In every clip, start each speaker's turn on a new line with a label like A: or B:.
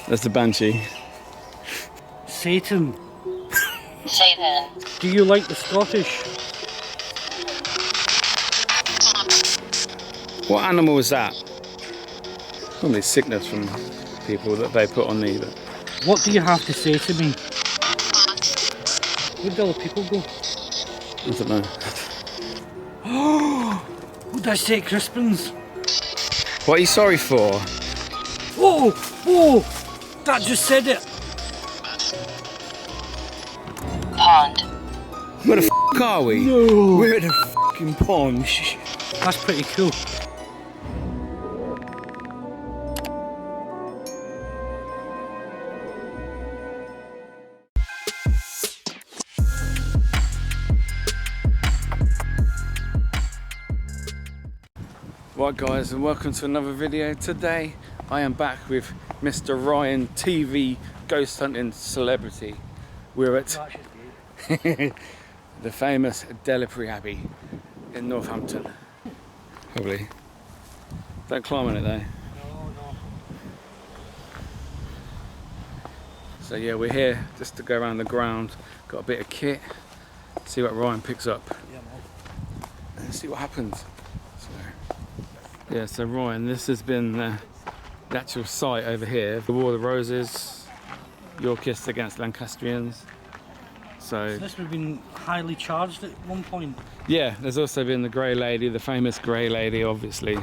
A: That's the Banshee.
B: Satan.
C: Satan.
B: Do you like the Scottish?
A: What animal was that? Probably sickness from people that they put on me. But
B: What do you have to say to me? Where do all the people go?
A: I don't know.
B: What did I say, Crispins?
A: What are you sorry for?
B: Whoa! Whoa! That just said it!
C: Pond.
A: Where the f*** are we?
B: No!
A: We're at the f***ing pond.
B: That's pretty cool.
A: Right guys, and welcome to another video. Today I am back with Mr. Ryan, TV ghost hunting celebrity. We're at the famous Delapre Abbey in Northampton. Probably. Don't climb on it though.
B: No.
A: So yeah, we're here just to go around the ground. Got a bit of kit. See what Ryan picks up.
B: Yeah, man.
A: And see what happens. Yeah, so Ryan, this has been the actual site over here. The War of the Roses, Yorkists against Lancastrians. So
B: This would have been highly charged at one point.
A: yeah, there's also been the Grey Lady, the famous Grey Lady, obviously.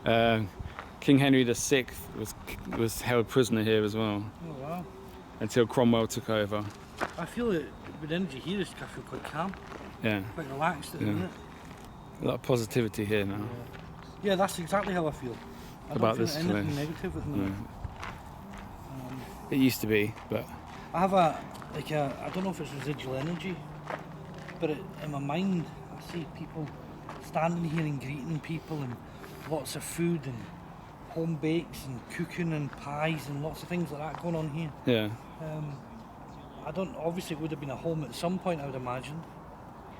A: King Henry VI was held prisoner here as well,
B: Oh wow.
A: until Cromwell took over.
B: I feel that with energy here, I feel quite calm,
A: Yeah,
B: quite relaxed at the
A: Yeah.
B: minute.
A: a lot of positivity here now.
B: Yeah, that's exactly how I feel. I
A: About
B: don't
A: this
B: feel anything
A: place.
B: negative at the minute.
A: It used to be, but
B: I have I don't know if it's residual energy, but in my mind, I see people standing here and greeting people and lots of food and home bakes and cooking and pies and lots of things like that going on here.
A: yeah.
B: Obviously it would have been a home at some point, I would imagine,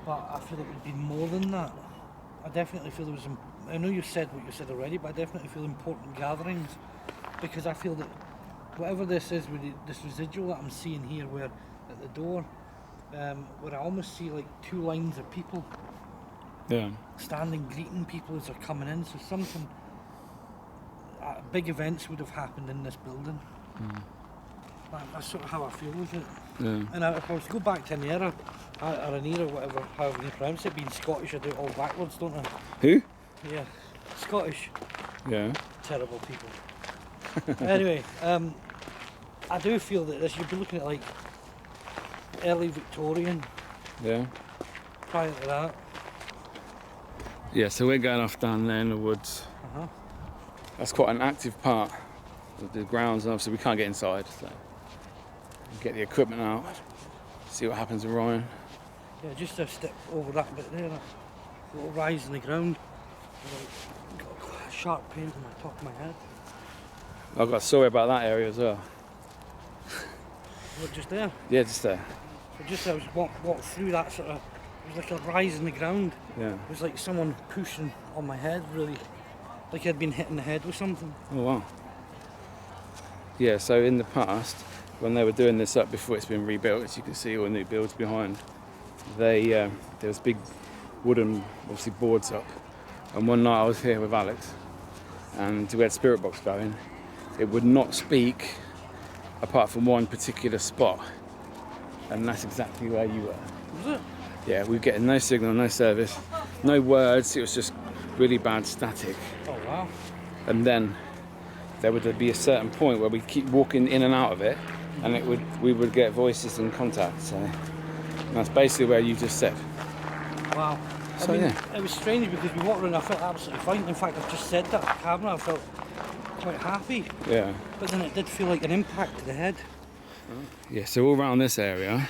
B: but I feel it would be more than that. I definitely feel there was, I know you've said what you said already, but I definitely feel important gatherings, because I feel that whatever this is, with this residual that I'm seeing here, where at the door, where I almost see like two lines of people
A: Yeah.
B: standing greeting people as they're coming in, so something, big events would have happened in this building. That's sort of how I feel with it.
A: Yeah.
B: And if I was to go back to an era, or an era, whatever, however you pronounce it, being Scottish, I do it all backwards, don't I?
A: Who?
B: Yeah, Scottish,
A: Yeah.
B: terrible people. Anyway, I do feel that this, you'd be looking at like early Victorian,
A: Yeah.
B: prior to that.
A: Yeah, so we're going off down there in the woods.
B: Uh-huh.
A: That's quite an active part of the grounds, and obviously we can't get inside, so get the equipment out, see what happens with Ryan.
B: Yeah, just a step over that bit there, that little rise in the ground. Got a sharp pain on the top of my head.
A: I've got a story about that area as well.
B: Look, just there.
A: Yeah, just there.
B: So just I was walked through that sort of, it was like a rise in the ground.
A: Yeah.
B: It was like someone pushing on my head, really, like I'd been hit in the head with something.
A: Oh wow. Yeah, so in the past, when they were doing this up before it's been rebuilt, as you can see all the new builds behind, there was big wooden, obviously, boards up. And one night I was here with Alex, and we had spirit box going. It would not speak apart from one particular spot, and that's exactly where you were.
B: Was it?
A: Yeah, we were getting no signal, no service, no words. It was just really bad static.
B: Oh wow.
A: And then there would be a certain point where we keep walking in and out of it, and we would get voices and contact. So that's basically where you just said.
B: Wow.
A: So,
B: I mean,
A: yeah.
B: it was strange because we walked around, I felt absolutely fine. In fact, I've just said that to the camera, I felt quite happy.
A: Yeah.
B: But then it did feel like an impact to the head.
A: Yeah. So all around this area,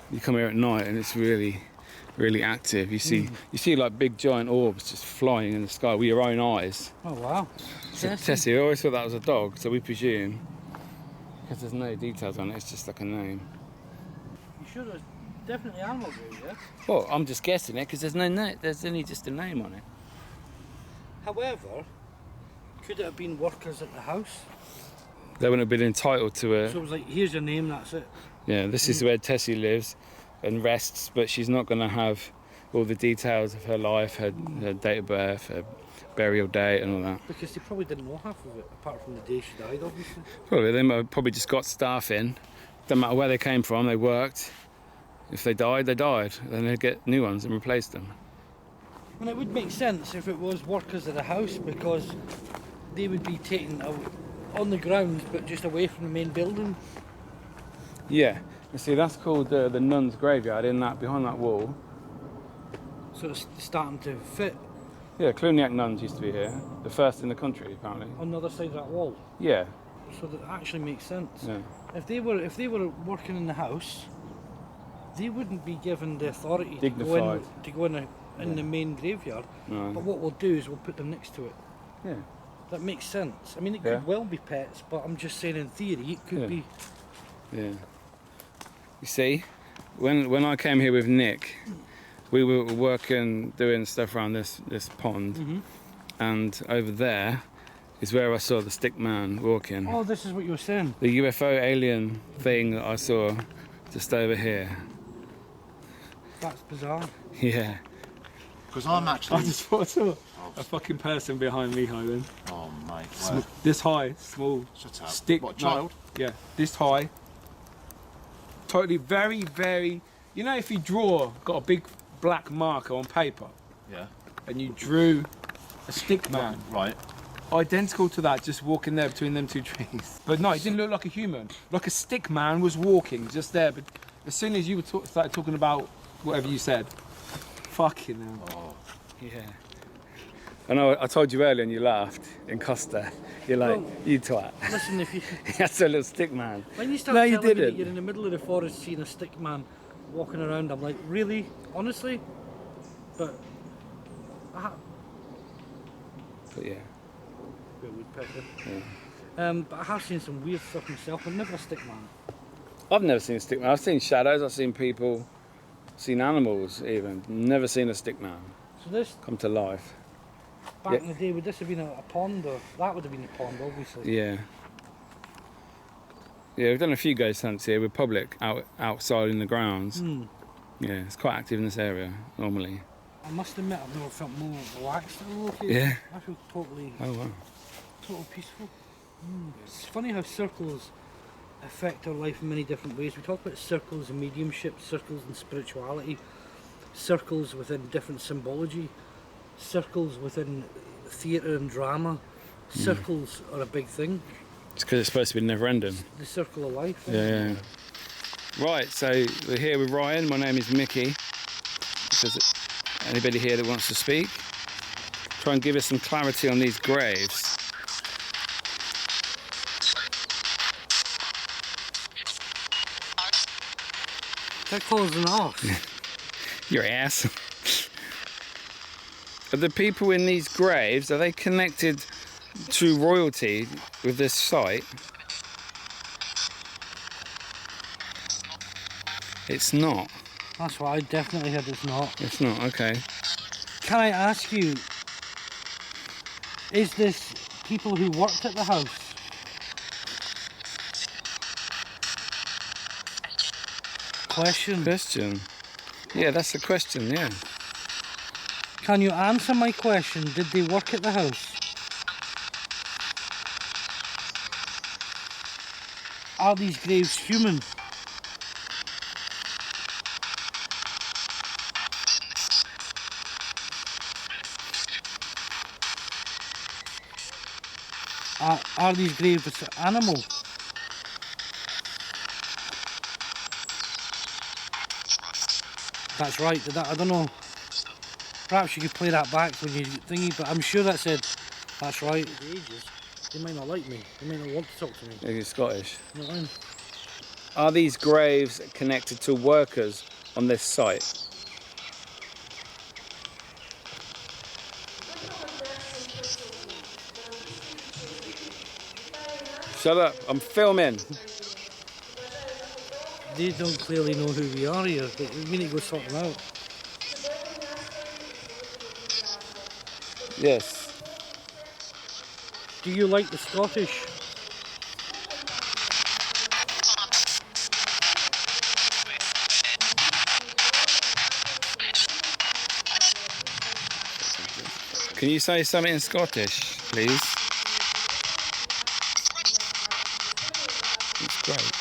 A: you come here at night, and it's really, really active. You see like big giant orbs just flying in the sky with your own eyes.
B: Oh wow.
A: So Tessie, I always thought that was a dog, so we presume, because there's no details on it, it's just like a name.
B: You sure there's definitely animals over there?
A: Well, I'm just guessing it because there's no name. There's only just a name on it.
B: However, could it have been workers at the house?
A: They wouldn't have been entitled to it.
B: So it was like, here's your name, that's it.
A: Yeah, this is where Tessie lives and rests, but she's not going to have all the details of her life, her date of birth, her burial date and all that.
B: Because they probably didn't know half of it, apart from the day she died, obviously.
A: Probably, they might have probably just got staff in. Doesn't matter where they came from, they worked. If they died, they died. Then they'd get new ones and replace them.
B: And it would make sense if it was workers at the house, because they would be taken on the grounds, but just away from the main building.
A: Yeah, you see, that's called the Nuns' Graveyard behind that wall.
B: So it's starting to fit
A: Yeah, Cluniac Nuns used to be here, the first in the country apparently.
B: on the other side of that wall.
A: Yeah,
B: So that actually makes sense.
A: yeah,
B: If they were working in the house, they wouldn't be given the authority
A: Dignified.
B: to go in the main graveyard.
A: no,
B: But what we'll do is we'll put them next to it.
A: yeah,
B: That makes sense. I mean, it
A: Yeah.
B: could well be pets, but I'm just saying in theory it could
A: Yeah.
B: be.
A: yeah. You see, when I came here with Nick, we were working, doing stuff around this pond,
B: Mm-hmm.
A: and over there is where I saw the stick man walking.
B: Oh, this is what you were saying.
A: The UFO alien thing that I saw just over here.
B: That's bizarre.
A: Yeah.
D: Because I'm actually.
A: just saw a fucking person behind me, Highland.
D: Oh mate. Wow.
A: This high, small
D: Shut up.
A: stick.
D: What, child?
A: Yeah, this high. Totally, very, very. You know, if you got a big black marker on paper,
D: Yeah.
A: and you drew a stick man,
D: Right.
A: identical to that, just walking there between them two trees. But no, it didn't look like a human. Like a stick man was walking just there. But as soon as you started talking about whatever you said, fucking hell.
D: Oh.
A: Yeah. I know, I told you earlier and you laughed in Costa. You're like,
B: Well,
A: you twat.
B: Listen, if you
A: That's a little stick man.
B: when you start
A: No, you
B: telling me that
A: didn't.
B: you're in the middle of the forest seeing a stick man walking around, I'm like, really, honestly? But
A: But yeah.
B: be a woodpecker. But I have seen some weird stuff myself. I'm never a stick man.
A: I've never seen a stick man. I've seen shadows, I've seen people, seen animals even. Never seen a stick man
B: So this,
A: come to life.
B: back
A: Yeah.
B: in the day, would this have been a pond, or that would have been a pond, obviously.
A: Yeah. Yeah, we've done a few ghost hunts here with public outside in the grounds.
B: Hmm.
A: Yeah, it's quite active in this area normally.
B: I must admit, I've never felt more relaxed in a location.
A: Yeah.
B: I feel totally
A: Oh wow.
B: peaceful. It's funny how circles affect our life in many different ways. We talk about circles and mediumship, circles and spirituality, circles within different symbology, circles within theatre and drama. Circles are a big thing.
A: It's because it's supposed to be never ending.
B: The circle of life.
A: Yeah. Right, so we're here with Ryan. My name is Miki. If there's anybody here that wants to speak, try and give us some clarity on these graves.
B: That calls an off.
A: Your ass. Are the people in these graves, are they connected to royalty with this site? It's not.
B: That's what I definitely heard it's not.
A: It's not, okay.
B: Can I ask you, is this people who worked at the house? Question.
A: Question. Yeah, that's the question, yeah.
B: Can you answer my question? Did they work at the house? Are these graves human? Are these graves animal? That's right. I don't know. Perhaps you could play that back when you thingy, but I'm sure that said, that's right. The ages, they might not like me. They might not want to talk to me.
A: Maybe Scottish.
B: You know what I mean?
A: Are these graves connected to workers on this site? Shut up, I'm filming.
B: They don't clearly know who we are here, but we need to go sort them out.
A: Yes.
B: Do you like the Scottish?
A: Can you say something in Scottish, please? It's great.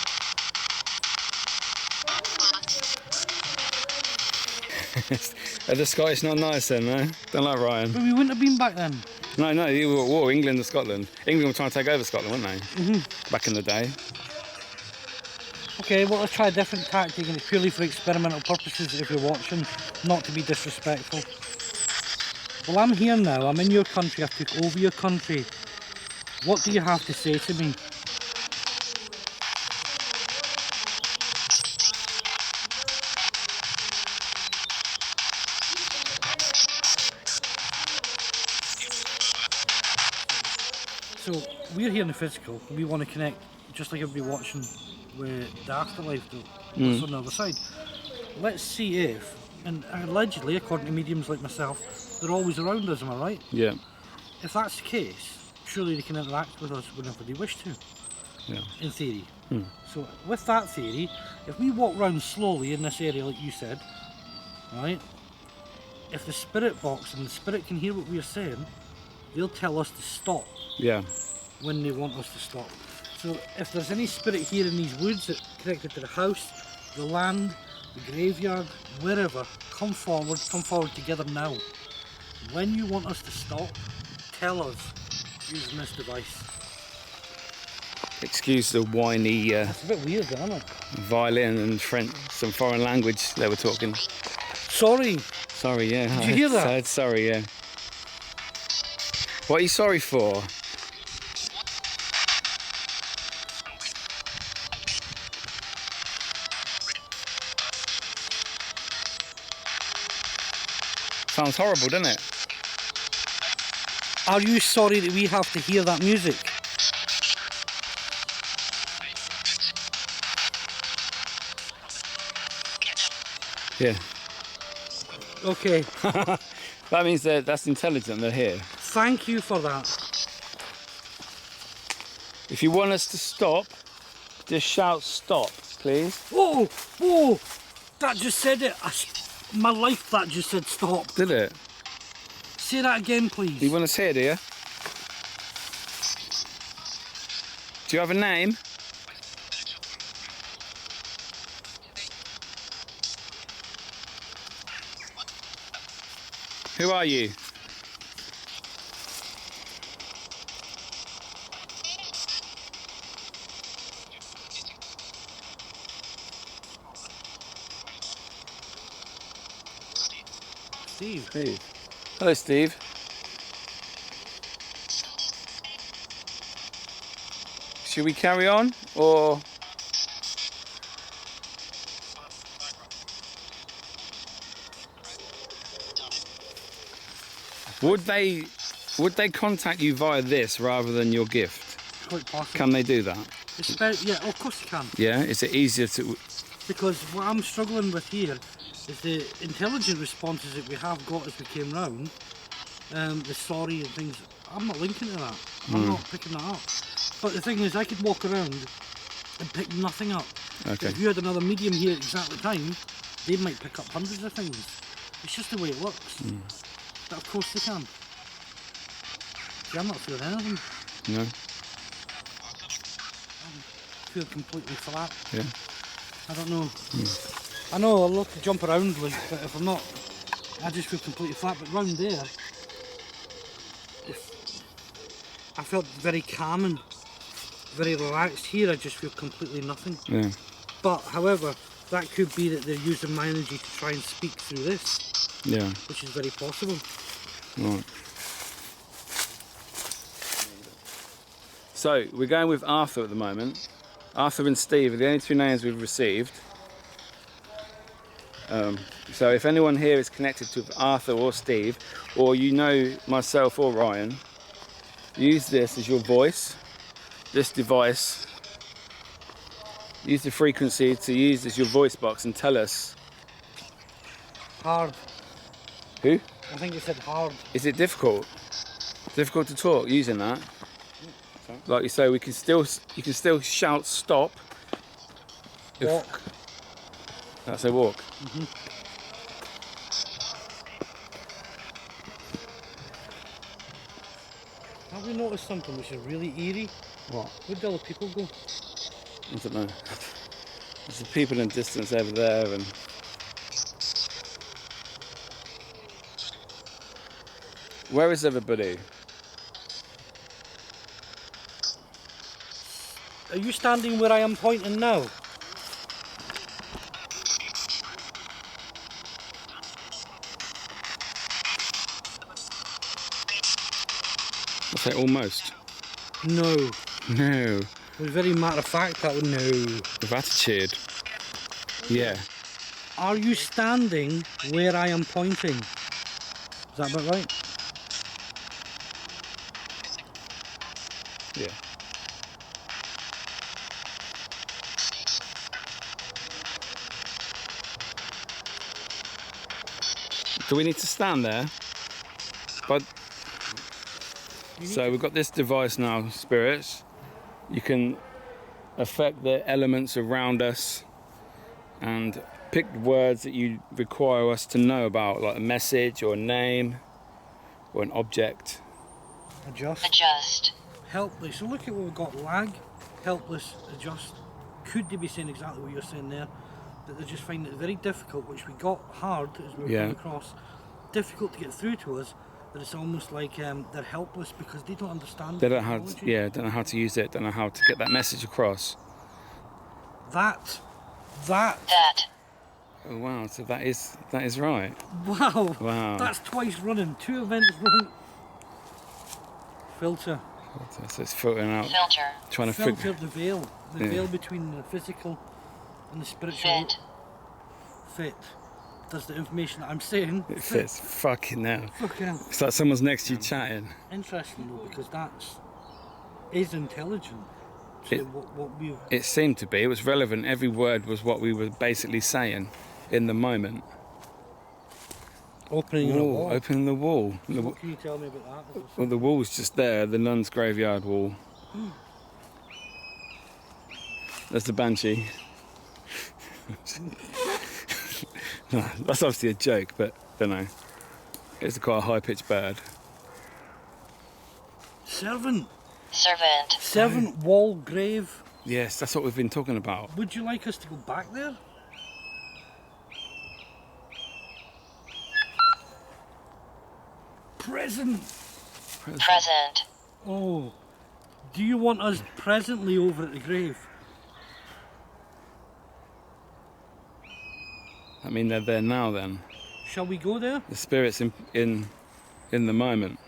A: Are the Scottish not nice then, no? Don't like Ryan.
B: But we wouldn't have been back then.
A: No, you were at war, England and Scotland. England were trying to take over Scotland, weren't they? Back in the day.
B: Okay, well, let's try a different tactic, and it's purely for experimental purposes if you're watching, not to be disrespectful. Well, I'm here now, I'm in your country, I took over your country. What do you have to say to me? So, we're here in the physical, we want to connect, just like everybody watching, with the afterlife, what's on the other side. Let's see if, and allegedly, according to mediums like myself, they're always around us, am I right?
A: Yeah.
B: If that's the case, surely they can interact with us whenever they wish to,
A: Yeah.
B: in theory. So with that theory, if we walk round slowly in this area like you said, right, if the spirit box and the spirit can hear what we're saying, they'll tell us to stop
A: Yeah.
B: when they want us to stop. So if there's any spirit here in these woods that connected to the house, the land, the graveyard, wherever, come forward together now. When you want us to stop, tell us using this device.
A: Excuse the whiny
B: It's a bit weird, isn't it?
A: violin and French, some foreign language they were talking.
B: Sorry.
A: Sorry, yeah.
B: Did you hear that?
A: Said sorry, yeah. What are you sorry for? Sounds horrible, doesn't it?
B: Are you sorry that we have to hear that music?
A: Yeah.
B: Okay.
A: That means that's intelligent, they're here.
B: Thank you for that.
A: If you want us to stop, just shout stop, please.
B: Whoa! Whoa! That just said it. My life, that just said stop.
A: Did it?
B: Say that again, please.
A: You want us here, do you? Do you have a name? Who are you?
B: Steve.
A: Hello, Steve. Should we carry on, or...? Would they contact you via this rather than your gift?
B: Quite possible.
A: Can they do that?
B: Yeah, of course you can.
A: Yeah, is it easier to...
B: Because what I'm struggling with here is the intelligent responses that we have got as we came round, the sorry and things. I'm not linking to that. I'm not picking that up. But the thing is, I could walk around and pick nothing up.
A: Okay.
B: If you had another medium here at exactly time, they might pick up hundreds of things. It's just the way it works. But of course they can. See, I'm not feeling anything.
A: No?
B: I feel completely flat.
A: Yeah.
B: I don't know. I know I love to jump around, like, but if I'm not, I just feel completely flat. But round there, I felt very calm and very relaxed. Here, I just feel completely nothing.
A: Yeah.
B: But however, that could be that they're using my energy to try and speak through this,
A: Yeah.
B: which is very possible.
A: Right. So, we're going with Arthur at the moment. Arthur and Steve are the only two names we've received. So if anyone here is connected to Arthur or Steve, or you know myself or Ryan, use this as your voice, this device. Use the frequency to use as your voice box and tell us.
B: Hard.
A: Who?
B: I think you said hard.
A: Is it difficult? Difficult to talk using that? Like you say, you can still shout stop.
B: Walk.
A: That's a walk.
B: we noticed something which is really eerie?
A: What?
B: Where do all the people go?
A: I don't know. There's the people in the distance over there, and where is everybody?
B: Are you standing where I am pointing now?
A: I say almost.
B: No.
A: No.
B: It was very matter of fact, that one. No.
A: With attitude. Yeah.
B: Are you standing where I am pointing? Is that about right?
A: Yeah. Do we need to stand there? But so we've got this device now, spirits. You can affect the elements around us and pick words that you require us to know about, like a message or a name or an object.
B: Adjust.
C: Adjust.
B: Helpless. So look at what we've got. Lag, helpless, adjust. Could they be saying exactly what you're saying there? That they just find it very difficult, which we got hard as we were
A: Yeah.
B: coming across. Difficult to get through to us. That it's almost like they're helpless because they don't understand.
A: They
B: the
A: don't have,
B: technology.
A: yeah, don't know how to use it, don't know how to get that message across.
B: That.
C: That.
A: Oh wow, so that is right.
B: Wow.
A: Wow.
B: That's twice running. 2 events running. Filter.
A: So it's filtering out,
C: Filter.
A: trying to
B: Filter
A: figure.
B: the veil. The
A: Yeah.
B: veil between the physical and the spiritual.
C: Fit.
B: Fit. Does the information that I'm saying
A: It fits. Fucking hell.
B: Okay.
A: It's like someone's next to you chatting.
B: Interesting though, because is intelligent to
A: It-
B: what we.
A: It seemed to be. It was relevant. Every word was what we were basically saying in the moment.
B: Opening a
A: Ooh,
B: wall.
A: opening the wall. The,
B: What can you tell me about that?
A: well, the wall's just there, the nun's graveyard wall. That's the banshee. No, that's obviously a joke, but don't know. It's quite a high-pitched bird.
B: Servant.
C: Servant.
B: Servant wall grave.
A: Yes, that's what we've been talking about.
B: Would you like us to go back there? Present.
C: Present.
B: Oh. Do you want us presently over at the grave?
A: I mean, they're there now. Then
B: Shall we go there?
A: the spirit's in the moment.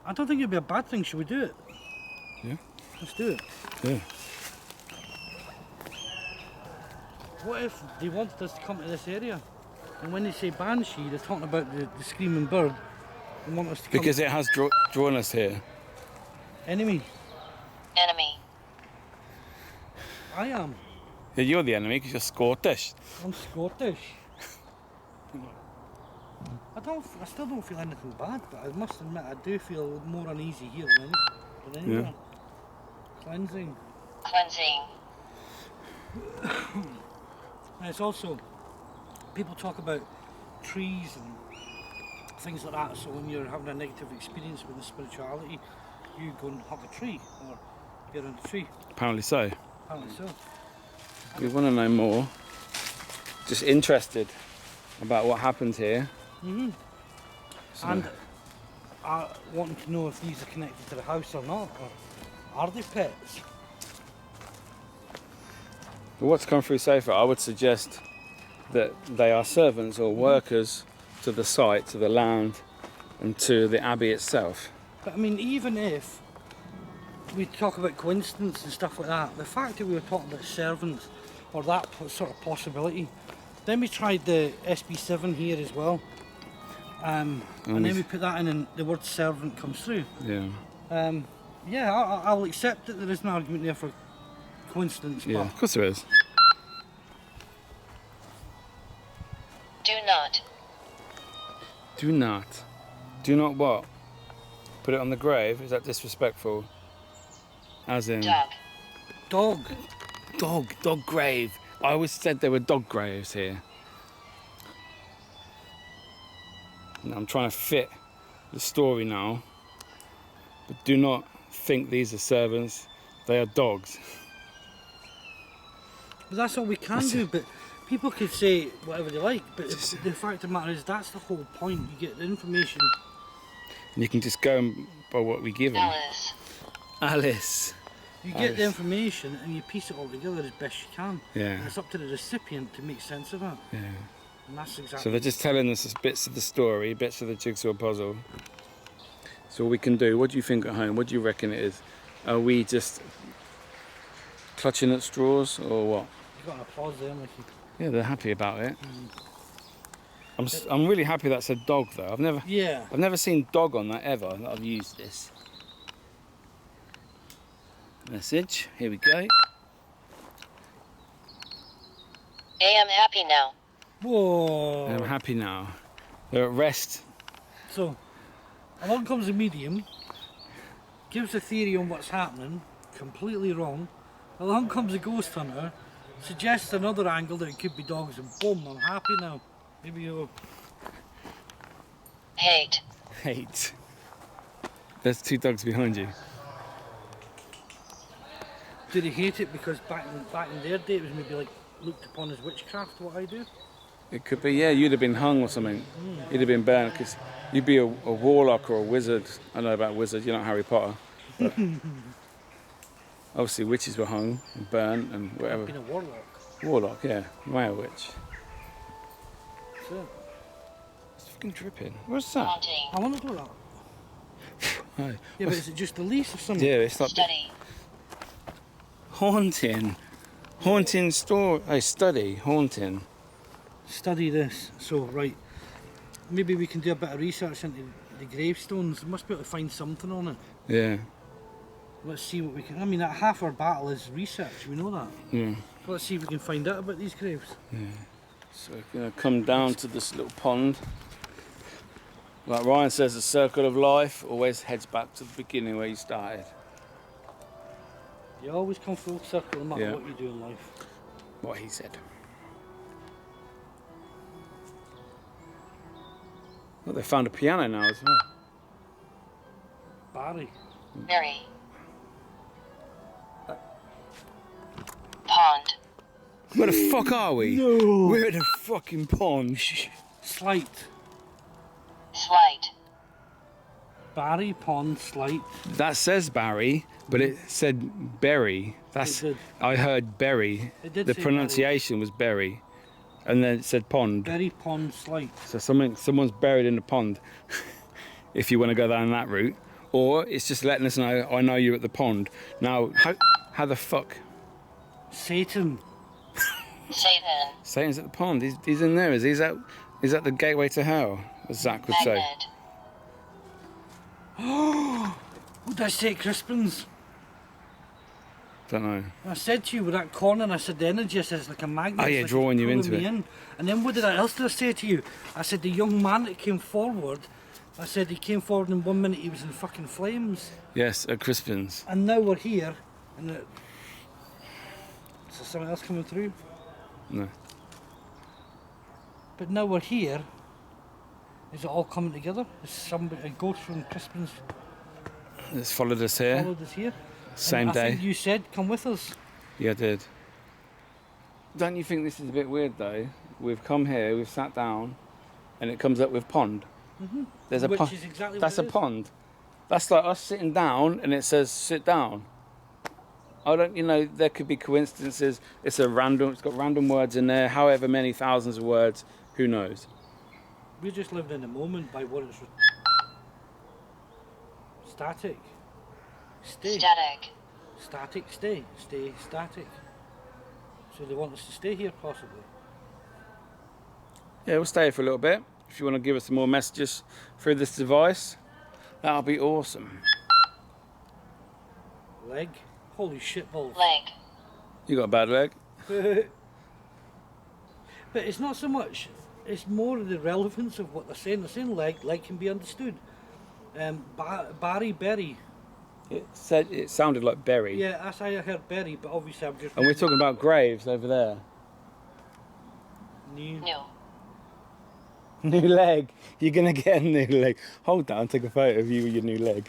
B: I don't think it'd be a bad thing. Should we do it?
A: Yeah.
B: Let's do it.
A: Yeah.
B: What if they wanted us to come to this area? And when they say banshee, they're talking about the screaming bird and want us to come.
A: Because it has drawn us here.
B: Enemy.
C: Enemy.
B: I am.
A: Yeah, you're the enemy because you're Scottish.
B: I'm Scottish. I still don't feel anything bad, but I must admit I do feel more uneasy here than anywhere.
A: Yeah.
B: Cleansing.
C: Cleansing.
B: And it's also, people talk about trees and things like that, so when you're having a negative experience with the spirituality, you go and hug a tree or get on a tree.
A: Apparently so.
B: Apparently so.
A: We want to know more. Just interested about what happens here.
B: Mm-hmm.
A: So-
B: And wanting to know if these are connected to the house or not, or are they pets?
A: What's come through so far, I would suggest that they are servants or workers to the site, to the land, and to the abbey itself.
B: But I mean, even if we talk about coincidence and stuff like that, the fact that we were talking about servants or that sort of possibility, then we tried the SB7 here as well, and then we put that in and the word servant comes through.
A: Yeah.
B: Yeah, I'll accept that there is an argument there for coincidence,
A: Yeah,
B: but
A: of course there is.
C: Do not.
A: Do not. Do not what? Put it on the grave? Is that disrespectful? As in...
C: Dog.
A: Dog grave. I always said there were dog graves here. And I'm trying to fit the story now. But do not think these are servants. They are dogs.
B: But that's all we can do. But people could say whatever they like. But the fact of the matter is, that's the whole point. You get the information.
A: And you can just go by what we give them.
C: Alice.
A: Alice.
B: You get the information and you piece it all together as best you can.
A: Yeah.
B: And it's up to the recipient to make sense of that.
A: Yeah.
B: And that's exactly.
A: So they're just telling us bits of the story, bits of the jigsaw puzzle. So all we can do. What do you think at home? What do you reckon it is? Are we just clutching at straws or what?
B: You've got an applause there, Miki.
A: Yeah, they're happy about it. I'm really happy that said dog though. I've never seen dog on that ever. That I've used this. Message. Here we go.
C: I am happy now.
B: Whoa.
A: I'm happy now. They're at rest.
B: So, along comes a medium, gives a theory on what's happening, completely wrong. Along comes a ghost hunter, suggests another angle that it could be dogs, and boom, I'm happy now. Maybe you.
C: Hate.
A: Hate. There's 2 dogs behind you.
B: Do they hate it because back in their day it was maybe like looked upon as witchcraft, what I do?
A: It could be, yeah, you'd have been hung or something. You'd have been burnt because you'd be a warlock or a wizard. I don't know about wizards, you're not Harry Potter. But obviously witches were hung and burnt and whatever.
B: Being a warlock.
A: Warlock, yeah. Male witch.
B: That's it.
A: It's fucking dripping. What's that?
C: Haunting.
B: I want to do that.
A: Oh,
B: Yeah, but is it just the lease or something?
A: yeah, it's like
C: Study.
A: haunting. Haunting story. Oh, study. Haunting.
B: Study this. So, right, maybe we can do a bit of research into the gravestones. We must be able to find something on it.
A: Yeah.
B: Let's see what we can. I mean, half our battle is research, we know that.
A: Yeah.
B: So let's see if we can find out about these graves.
A: So we're going to come down to this little pond. Like Ryan says, the circle of life always heads back to the beginning where you started.
B: You always come full circle no matter
A: Yeah.
B: what you do in life.
A: What he said. Well, they found a piano now as well.
B: Barry.
C: Mary. Pond.
A: Where the fuck are we?
B: No.
A: We're in a fucking pond.
B: Slight.
C: Slight.
B: Barry, pond, slight.
A: That says Barry, but it said Berry. That's
B: It did.
A: I heard Berry.
B: It did
A: The
B: say
A: pronunciation was Berry, and then it said pond.
B: Berry, pond, slight.
A: So someone's buried in the pond. If you want to go down that route, or it's just letting us know I know you're at the pond. Now, how the fuck?
B: Satan.
C: Satan.
A: Satan's at the pond. He's in there. Is that the gateway to hell? As Zach would say.
C: Magnet.
B: What did I say, Crispins?
A: Don't know.
B: I said to you with that corner, and I said the energy is like a magnet.
A: Oh,
B: it's
A: yeah,
B: like it's
A: drawing you
B: pulling
A: into
B: me
A: it.
B: in. And then what else did I say to you? I said the young man that came forward, I said he came forward and 1 minute he was in fucking flames.
A: Yes, at Crispin's.
B: And now we're here, and is there something else coming through?
A: No.
B: But now we're here. Is it all coming together? Is somebody, a ghost from Crispin's
A: It's followed us here.
B: followed us here?
A: Same
B: And I
A: day.
B: think you said, come with us.
A: Yeah, I did. Don't you think this is a bit weird though? We've come here, we've sat down, and it comes up with pond. There's a
B: Which
A: pond.
B: is exactly
A: That's
B: what
A: a
B: it is.
A: pond. That's like us sitting down, and it says sit down. I don't, there could be coincidences. It's got random words in there, however many thousands of words, who knows?
B: We're just living in the moment by what it's static. Stay.
C: Static.
B: Static, stay. Stay static. So they want us to stay here possibly.
A: Yeah, we'll stay here for a little bit. If you want to give us some more messages through this device, that'll be awesome.
B: Leg. Holy shit balls.
C: Leg.
A: You got a bad leg?
B: But it's not so much, it's more the relevance of what they're saying. They're saying leg can be understood. Barry, berry.
A: It sounded like berry.
B: Yeah, that's how I heard berry, but obviously I'm just...
A: And we're talking about graves over there.
B: New.
C: New.
A: New leg. You're gonna get a new leg. Hold down, take a photo of you with your new leg.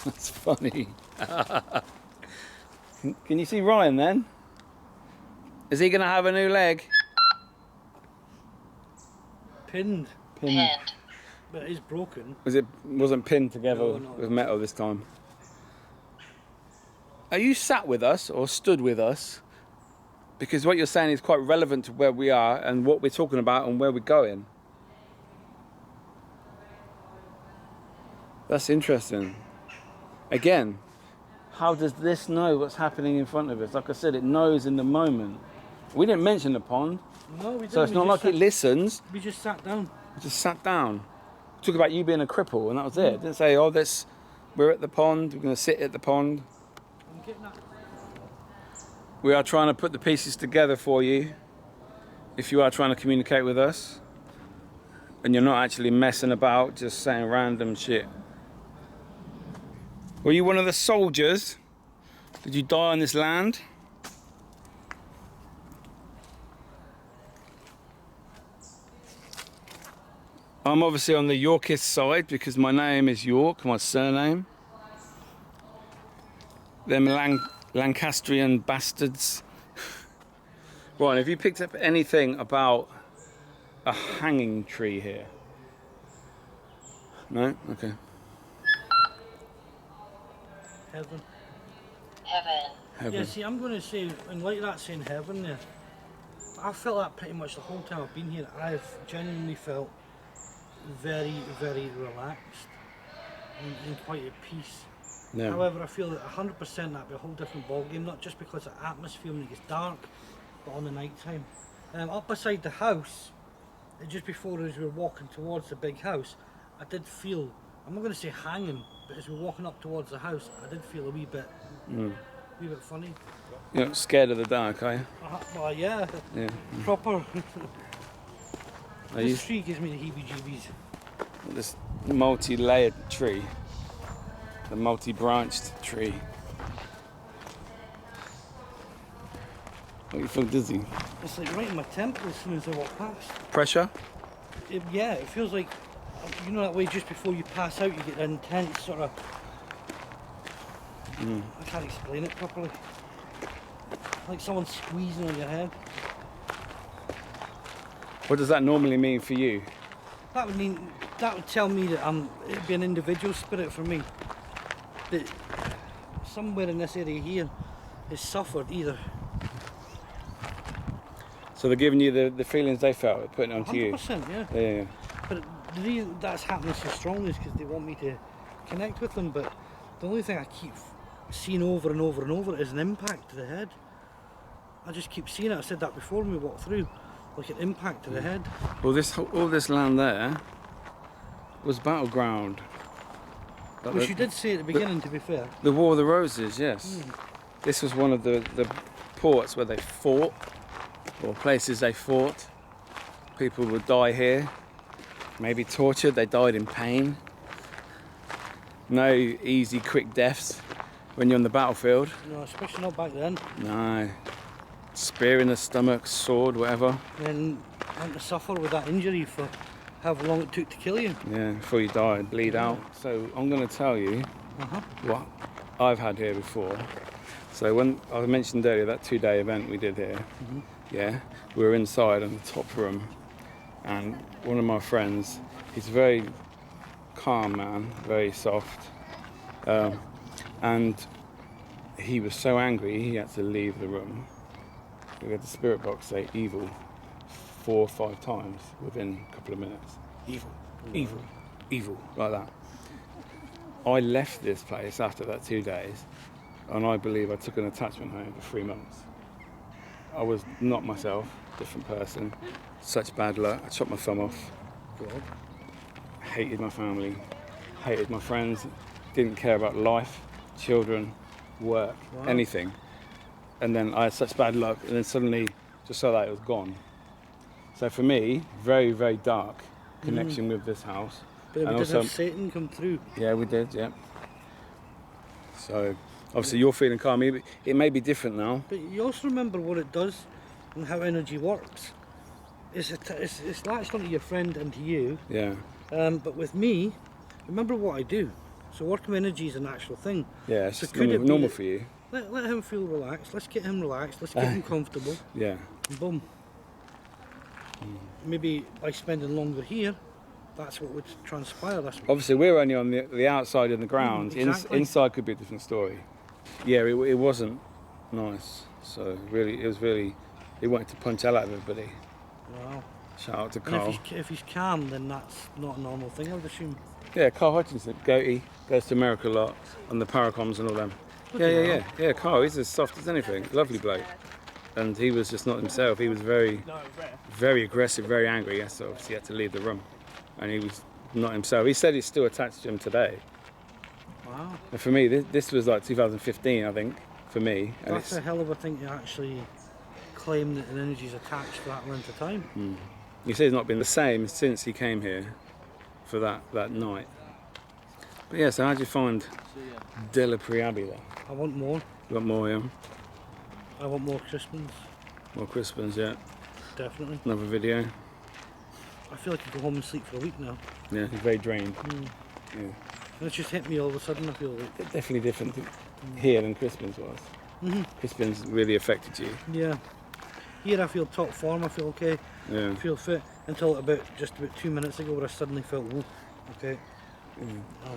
A: That's funny. Can you see Ryan then? Is he gonna have a new leg?
B: Pinned,
C: Pinned.
B: but it is broken.
A: Wasn't pinned together
B: No.
A: with metal this time? Are you sat with us or stood with us? Because what you're saying is quite relevant to where we are and what we're talking about and where we're going. That's interesting. Again, how does this know what's happening in front of us? Like I said, it knows in the moment. We didn't mention the pond,
B: No, we didn't.
A: so it's not like it listens.
B: We just sat down.
A: We just sat down. Talk about you being a cripple, and that was it. It didn't say, oh, we're at the pond, we're going to sit at the pond.
B: I'm getting that.
A: We are trying to put the pieces together for you. If you are trying to communicate with us, and you're not actually messing about, just saying random shit. Were you one of the soldiers? Did you die on this land? I'm obviously on the Yorkist side because my name is York, my surname. Them Lancastrian bastards. Right, have you picked up anything about a hanging tree here? No? Okay.
B: Heaven.
C: Heaven.
A: Heaven.
B: Yeah, see, I'm going to say, and like that saying heaven there, I felt that pretty much the whole time I've been here. I've genuinely felt very, very relaxed and quite at peace.
A: Yeah.
B: However, I feel that 100% that'd be a whole different ballgame, not just because of atmosphere when it gets dark, but on the night time. Up beside the house, just before as we were walking towards the big house, I did feel, I'm not going to say hanging, but as we were walking up towards the house, I did feel a wee bit funny.
A: You're not scared of the dark, are you?
B: Well, yeah,
A: Yeah.
B: proper.
A: Are you
B: This tree gives me the heebie-jeebies.
A: this multi-layered tree? The multi-branched tree. Oh, you feel dizzy?
B: It's like right in my temple as soon as I walk past.
A: Pressure?
B: Yeah, it feels like, you know that way just before you pass out you get an intense sort of, I can't explain it properly. Like someone squeezing on your head.
A: What does that normally mean for you?
B: That would tell me that it'd be an individual spirit for me. That somewhere in this area here has suffered either.
A: So they're giving you the feelings they felt, putting it onto you?
B: 100%, yeah.
A: Yeah.
B: But the reason that's happening so strongly is because they want me to connect with them, but the only thing I keep seeing over and over and over is an impact to the head. I just keep seeing it. I said that before when we walked through, like an impact to the head.
A: Well, all this land there was battleground.
B: Which you did say at the beginning, to be fair.
A: The War of the Roses, yes. This was one of the ports where they fought, or places they fought. People would die here, maybe tortured, they died in pain. No easy, quick deaths when you're on the battlefield.
B: No, especially not back then.
A: No. Spear in the stomach, sword, whatever.
B: And to suffer with that injury for however long it took to kill you.
A: Yeah, before you die, bleed out. So I'm going to tell you what I've had here before. So when I mentioned earlier that 2-day event we did here, yeah, we were inside in the top room, and one of my friends, he's a very calm man, very soft, and he was so angry he had to leave the room. We had the spirit box say evil 4 or 5 times within a couple of minutes. Evil, evil, evil, like that. I left this place after that 2 days, and I believe I took an attachment home for 3 months. I was not myself, different person, such bad luck. I chopped my thumb off.
B: God.
A: Hated my family, hated my friends, didn't care about life, children, work, anything. And then I had such bad luck, and then suddenly, just like that, it was gone. So for me, very, very dark connection with this house.
B: But
A: and
B: we did
A: also,
B: have Satan come through.
A: yeah, we did, yeah. So Obviously, you're feeling calm. It may be different now.
B: But you also remember what it does and how energy works. It's latched onto your friend and to you.
A: Yeah.
B: But with me, remember what I do. So working with energy is an actual thing.
A: Yeah, it's
B: So
A: just
B: could it
A: normal
B: be-
A: for you.
B: Let him feel relaxed. Let's get him relaxed. Let's get him comfortable.
A: Yeah.
B: And boom. Maybe by spending longer here, that's what would transpire. That's what,
A: Obviously, we're only on the outside in the ground.
B: Exactly.
A: Inside could be a different story. Yeah, it wasn't nice. So really, he wanted to punch hell out of everybody.
B: wow.
A: Shout out to
B: And
A: Carl.
B: if he's calm, then that's not a normal thing, I would assume.
A: Yeah, Carl Hutchinson, goatee, goes to America a lot, on the Paracoms and all them. Yeah, Carl, he's as soft as anything. Lovely bloke. And he was just not himself. He was very aggressive, very angry. So obviously he had to leave the room. And he was not himself. He said he's still attached to him today.
B: Wow.
A: And for me, this was like 2015, I think, for me. And
B: That's a hell of a thing to actually claim that an energy's attached for that length of time.
A: he says it's not been the same since he came here for that night. But yeah, so how do you find Delapre Abbey there?
B: I want more.
A: You want more, yeah?
B: I want more Crispins.
A: More Crispins, yeah.
B: Definitely.
A: Another video.
B: I feel like I go home and sleep for a week now.
A: Yeah, he's very drained. Yeah.
B: And it's just hit me all of a sudden, I feel like.
A: It's definitely different here than Crispins was. Crispins really affected you.
B: Yeah. Here I feel top form, I feel okay.
A: Yeah.
B: I feel fit until just about 2 minutes ago where I suddenly felt, whoa, okay. I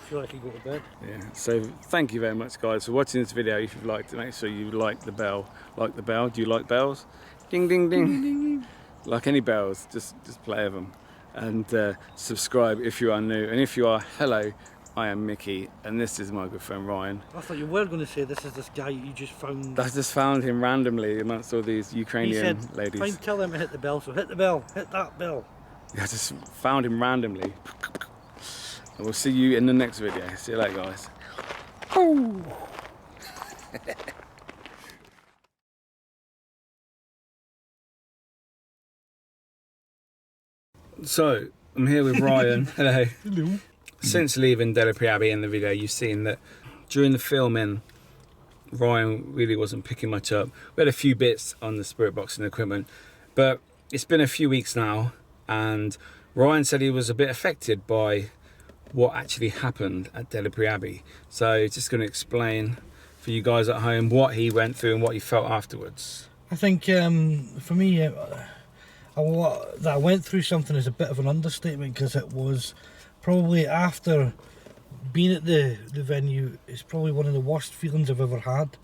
B: feel like I can go to bed.
A: Yeah. So thank you very much, guys, for watching this video. If you've liked it, make sure you like the bell. Like the bell. Do you like bells? Ding, ding, ding. Ding, ding, ding. Like any bells, just play them. And subscribe if you are new. And if you are, hello, I am Miki, and this is my good friend Ryan.
B: I thought you were going to say this is this guy you just found.
A: I just found him randomly amongst all these
B: He
A: Ukrainian
B: said,
A: ladies.
B: fine, tell them to hit the bell, so hit the bell, hit that bell.
A: I just found him randomly. And we'll see you in the next video. See you later, guys. So, I'm here with Ryan. Hello.
B: Hello.
A: Since leaving Delapre Abbey in the video, you've seen that during the filming, Ryan really wasn't picking much up. We had a few bits on the spirit box and equipment, but it's been a few weeks now, and Ryan said he was a bit affected by what actually happened at Delapre Abbey. So just going to explain for you guys at home what he went through and what he felt afterwards.
B: I think for me, that I went through something is a bit of an understatement, because it was probably, after being at the venue, it's probably one of the worst feelings I've ever had.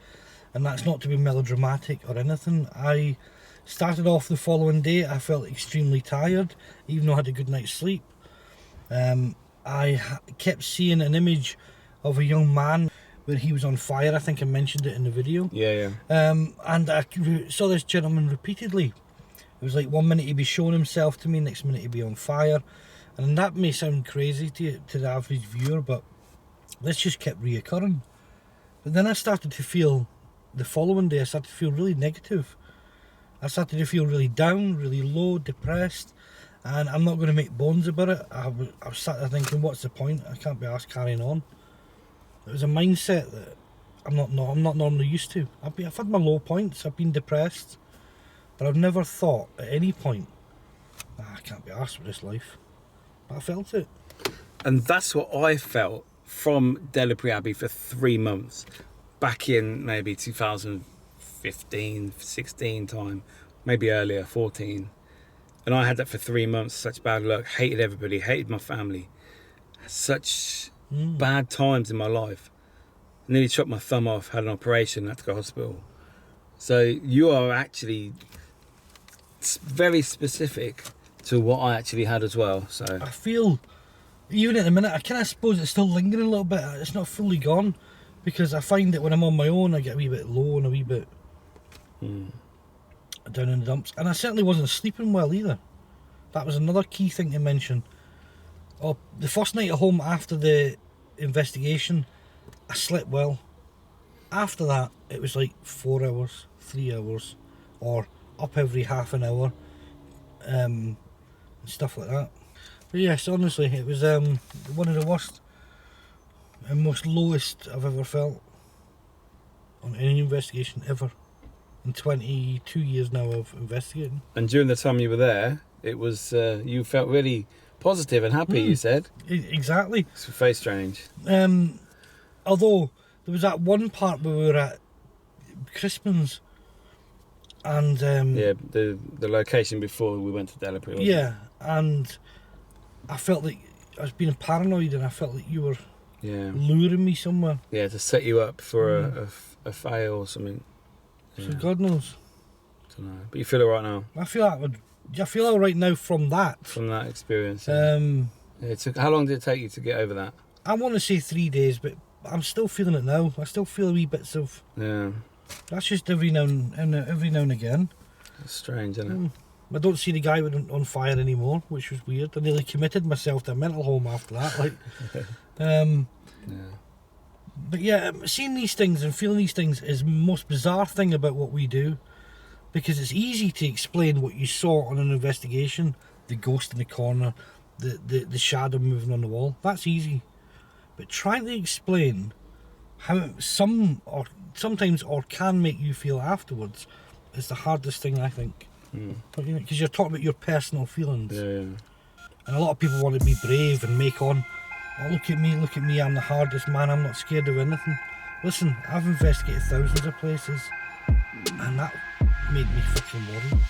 B: And that's not to be melodramatic or anything. I started off the following day, I felt extremely tired, even though I had a good night's sleep. I kept seeing an image of a young man where he was on fire. I think I mentioned it in the video.
A: Yeah.
B: And I saw this gentleman repeatedly. It was like 1 minute he'd be showing himself to me, next minute he'd be on fire. And that may sound crazy to the average viewer, but this just kept reoccurring. But then I started to feel, the following day, I started to feel really negative. I started to feel really down, really low, depressed. And I'm not going to make bones about it. I was sat there thinking, what's the point? I can't be asked carrying on. It was a mindset that I'm not normally used to. I've had my low points, I've been depressed. But I've never thought at any point, I can't be arsed with this life. But I felt it.
A: And that's what I felt from Delapre Abbey for 3 months. Back in maybe 2015, 16 time, maybe earlier, 14. And I had that for 3 months, such bad luck, hated everybody, hated my family. Such bad times in my life. Nearly chopped my thumb off, had an operation, had to go to hospital. So you are actually very specific to what I actually had as well. So
B: I feel, even at the minute, I kind of suppose it's still lingering a little bit. It's not fully gone, because I find that when I'm on my own, I get a wee bit low and a wee bit down in the dumps. And I certainly wasn't sleeping well either. That was another key thing to mention. The first night at home after the investigation, I slept well. After that, it was like 4 hours, 3 hours, or up every half an hour, and stuff like that. But yes, honestly, it was one of the worst and most lowest I've ever felt. on any investigation ever. In 22 years now of investigating.
A: And during the time you were there, it was you felt really positive and happy. You said
B: Exactly.
A: it's very strange.
B: Although there was that one part where we were at Crispin's, and
A: Yeah, the location before we went to Delapre. wasn't it?
B: yeah, and I felt like I was being paranoid, and I felt like you were
A: Yeah.
B: luring me somewhere.
A: Yeah, to set you up for a fail or something.
B: So God knows.
A: Don't know. But you feel alright now
B: I feel all right now from that.
A: from that experience. Yeah. It took. How long did it take you to get over that?
B: I want to say 3 days, but I'm still feeling it now. I still feel wee bits of.
A: Yeah,
B: That's just every now and again.
A: it's strange, isn't it?
B: I don't see the guy on fire anymore, which was weird. I nearly committed myself to a mental home after that. Like,
A: Yeah.
B: but yeah, seeing these things and feeling these things is the most bizarre thing about what we do, because it's easy to explain what you saw on an investigation, the ghost in the corner, the shadow moving on the wall. That's easy, but trying to explain how sometimes can make you feel afterwards is the hardest thing, I think. Because you're talking about your personal feelings.
A: Yeah.
B: And a lot of people want to be brave and make on, oh, look at me, I'm the hardest man, I'm not scared of anything. Listen, I've investigated thousands of places, and that made me fucking worry.